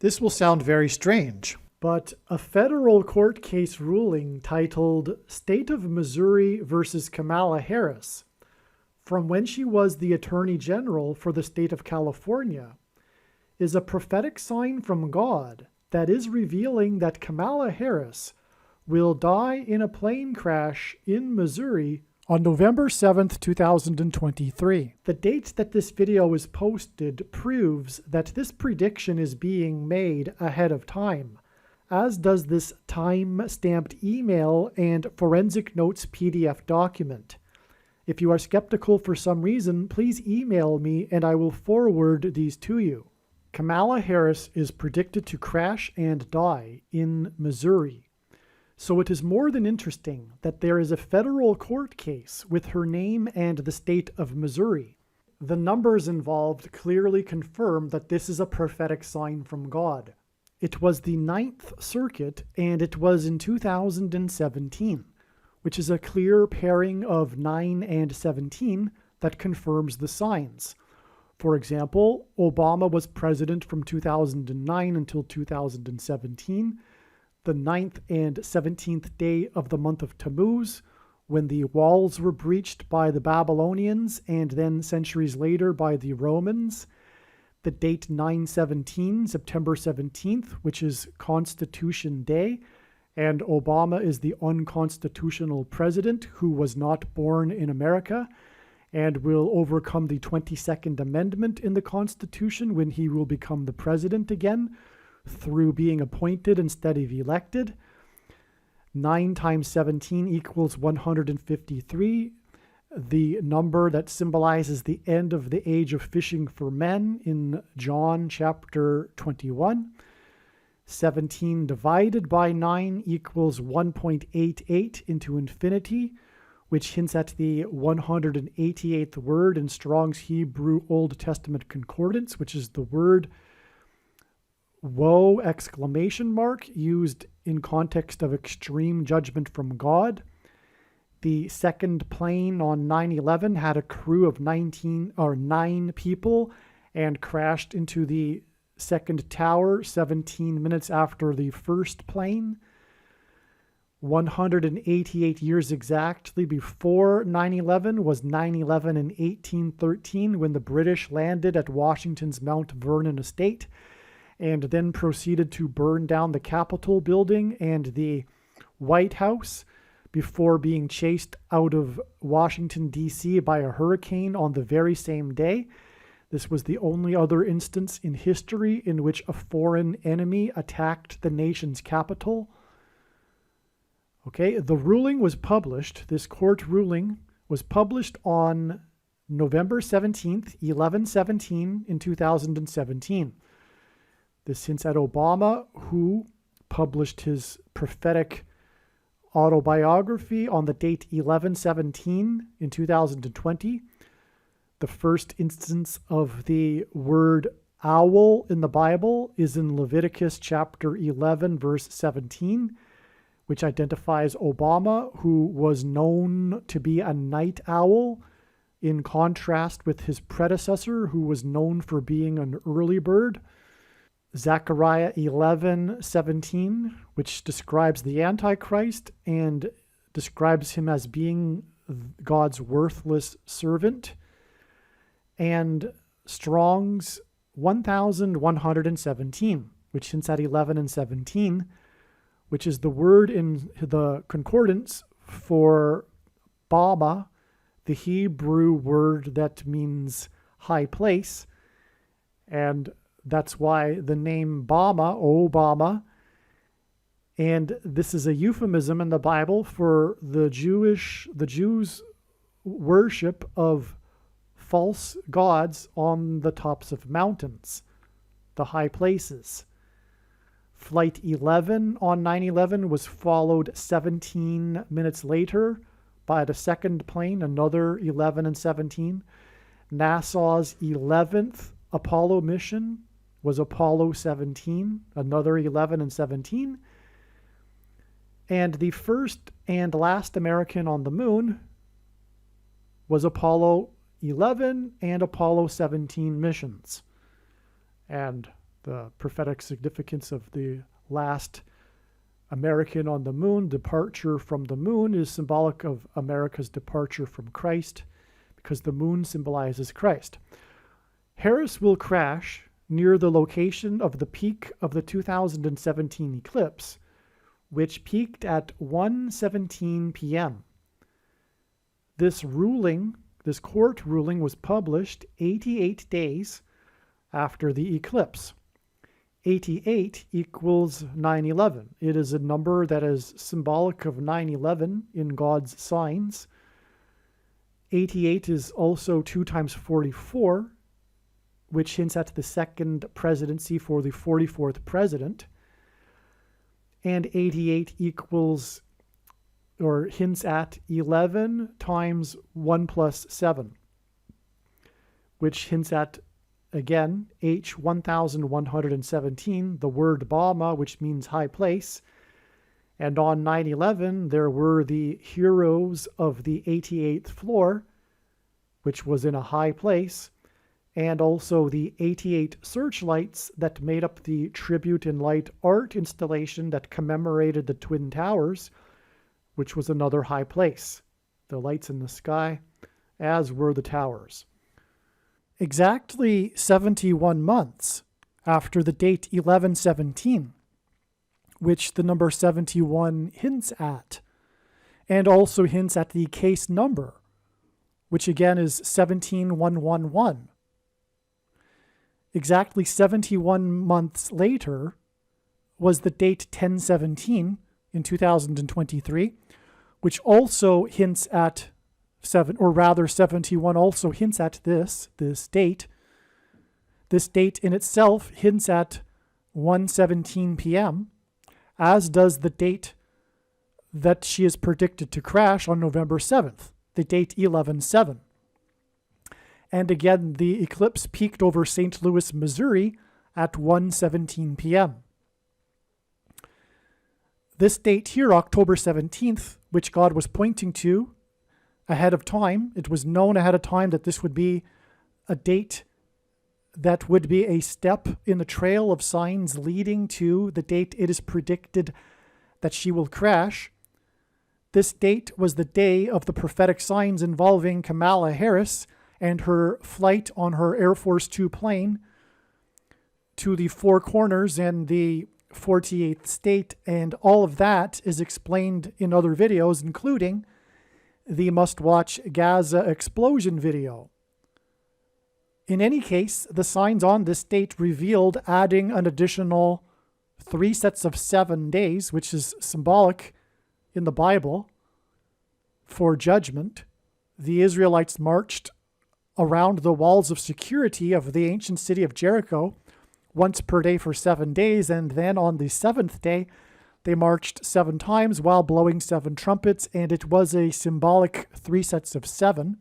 This will sound very strange, but a federal court case ruling titled State of Missouri versus Kamala Harris, from when she was the Attorney General for the state of California, is a prophetic sign from God that is revealing that Kamala Harris will die in a plane crash in Missouri on November 7th, 2023. The date that this video is posted proves that this prediction is being made ahead of time, as does this time-stamped email and forensic notes PDF document. If you are skeptical for some reason, please email me and I will forward these to you. Kamala Harris is predicted to crash and die in Missouri. So it is more than interesting that there is a federal court case with her name and the state of Missouri. The numbers involved clearly confirm that this is a prophetic sign from God. It was the Ninth Circuit, and it was in 2017, which is a clear pairing of 9 and 17 that confirms the signs. For example, Obama was president from 2009 until 2017, the 9th and 17th day of the month of Tammuz, when the walls were breached by the Babylonians and then centuries later by the Romans. The date 9/17, September 17th, which is Constitution Day, and Obama is the unconstitutional president who was not born in America and will overcome the 22nd Amendment in the Constitution when he will become the president again, through being appointed instead of elected. 9 times 17 equals 153, the number that symbolizes the end of the age of fishing for men in John chapter 21. 17 divided by 9 equals 1.88 into infinity, which hints at the 188th word in Strong's Hebrew Old Testament Concordance, which is the word woe exclamation mark used in context of extreme judgment from God. The second plane on 9/11 had a crew of 9 people and crashed into the second tower 17 minutes after the first plane. 188 years exactly before 9/11 was 9/11 in 1813, when the British landed at Washington's Mount Vernon estate and then proceeded to burn down the Capitol building and the White House before being chased out of Washington, D.C. by a hurricane on the very same day. This was the only other instance in history in which a foreign enemy attacked the nation's capital. Okay, the ruling was published, this court ruling was published on November 17th, 11/17 in 2017. This hints at Obama, who published his prophetic autobiography on the date 11/17 in 2020. The first instance of the word owl in the Bible is in Leviticus chapter 11, verse 17, which identifies Obama, who was known to be a night owl, in contrast with his predecessor, who was known for being an early bird. Zechariah 11:17, which describes the Antichrist and describes him as being God's worthless servant. And Strong's 1117, which hints at 11 and 17, which is the word in the concordance for Bama, the Hebrew word that means high place. And that's why the name Bama, Obama, and this is a euphemism in the Bible for the Jews' worship of false gods on the tops of mountains, the high places. Flight 11 on 9/11 was followed 17 minutes later by the second plane, another 11 and 17. NASA's 11th Apollo mission was Apollo 17, another 11 and 17. And the first and last American on the moon was Apollo 11 and Apollo 17 missions. And The prophetic significance of the last American on the moon, departure from the moon, is symbolic of America's departure from Christ because the moon symbolizes Christ. HERES will crash near the location of the peak of the 2017 eclipse, which peaked at 1:17 p.m. This court ruling was published 88 days after the eclipse. 88 equals 9/11. It is a number that is symbolic of 9/11 in God's signs. 88 is also 2 times 44, which hints at the second presidency for the 44th president. And 88 equals, or hints at 11 times 1 plus 7, which hints at, again, H 1117, the word Bama, which means high place. And on 9/11, there were the heroes of the 88th floor, which was in a high place, and also the 88 searchlights that made up the Tribute in Light art installation that commemorated the Twin Towers, which was another high place. The lights in the sky, as were the towers. Exactly 71 months after the date 1117, which the number 71 hints at, and also hints at the case number, which again is 17111. Exactly 71 months later was the date 1017 in 2023, which also hints at 71 also hints at this date. This date in itself hints at 1:17 p.m., as does the date that she is predicted to crash on November 7th, the date 11/7. And again, the eclipse peaked over St. Louis, Missouri at 1:17 p.m. This date here, October 17th, which God was pointing to ahead of time, it was known ahead of time that this would be a date that would be a step in the trail of signs leading to the date it is predicted that she will crash. This date was the day of the prophetic signs involving Kamala Harris and her flight on her Air Force Two plane to the Four Corners and the 48th state, and all of that is explained in other videos, including the must-watch Gaza explosion video. In any case, the signs on this date revealed adding an additional 3 sets of 7 days, which is symbolic in the Bible, for judgment. The Israelites marched around the walls of security of the ancient city of Jericho once per day for 7 days, and then on the 7th day, they marched 7 times while blowing 7 trumpets, and it was a symbolic 3 sets of 7.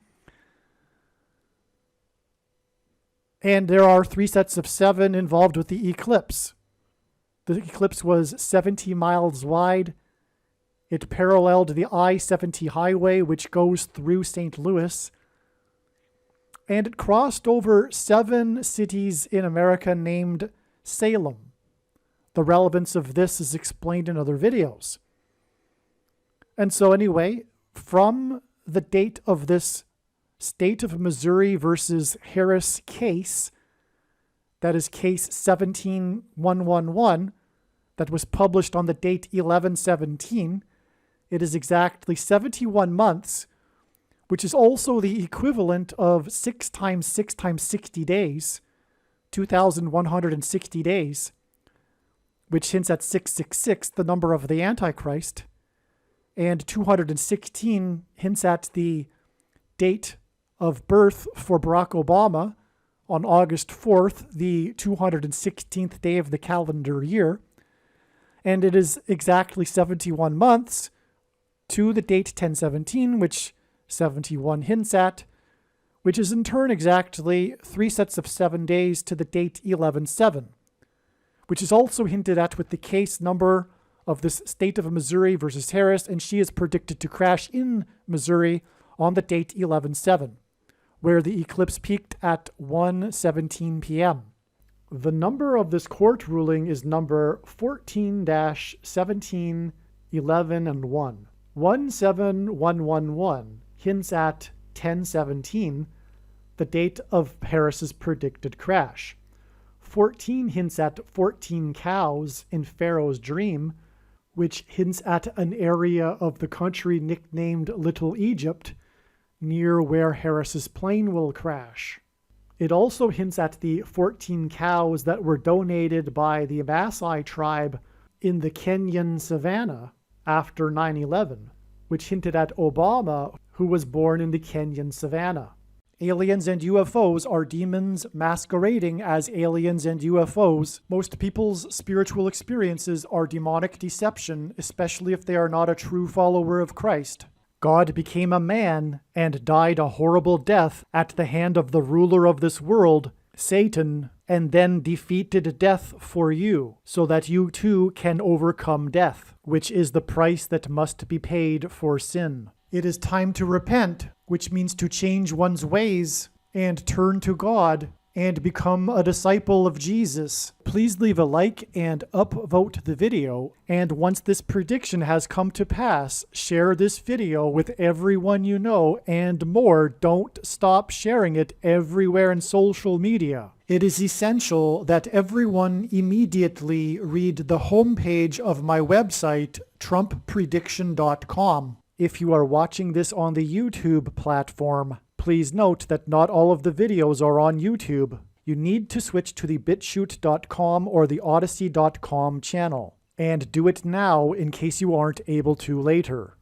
And there are 3 sets of 7 involved with the eclipse. The eclipse was 70 miles wide. It paralleled the I-70 highway, which goes through St. Louis. And it crossed over 7 cities in America named Salem. The relevance of this is explained in other videos. And so anyway, from the date of this State of Missouri versus Harris case, that is case 17111, that was published on the date 11/17, it is exactly 71 months, which is also the equivalent of 6 times 6 times 60 days, 2,160 days, which hints at 666, the number of the Antichrist, and 216 hints at the date of birth for Barack Obama on August 4th, the 216th day of the calendar year. And it is exactly 71 months to the date 1017, which 71 hints at, which is in turn exactly 3 sets of 7 days to the date 11/7, which is also hinted at with the case number of this State of Missouri versus Harris, and she is predicted to crash in Missouri on the date 11/7, where the eclipse peaked at 1:17 p.m. The number of this court ruling is number 14-17-11-1. 17111 hints at 1017, the date of Harris's predicted crash. 14 hints at 14 cows in Pharaoh's dream, which hints at an area of the country nicknamed Little Egypt, near where Harris's plane will crash. It also hints at the 14 cows that were donated by the Maasai tribe in the Kenyan savannah after 9/11, which hinted at Obama, who was born in the Kenyan savannah. Aliens and UFOs are demons masquerading as aliens and UFOs. Most people's spiritual experiences are demonic deception, especially if they are not a true follower of Christ. God became a man and died a horrible death at the hand of the ruler of this world, Satan, and then defeated death for you, so that you too can overcome death, which is the price that must be paid for sin. It is time to repent, which means to change one's ways and turn to God and become a disciple of Jesus. Please leave a like and upvote the video, and once this prediction has come to pass, share this video with everyone you know, and more, don't stop sharing it everywhere in social media. It is essential that everyone immediately read the homepage of my website, TrumpPrediction.com. If you are watching this on the YouTube platform, please note that not all of the videos are on YouTube. You need to switch to the BitChute.com or the Odyssey.com channel. And do it now in case you aren't able to later.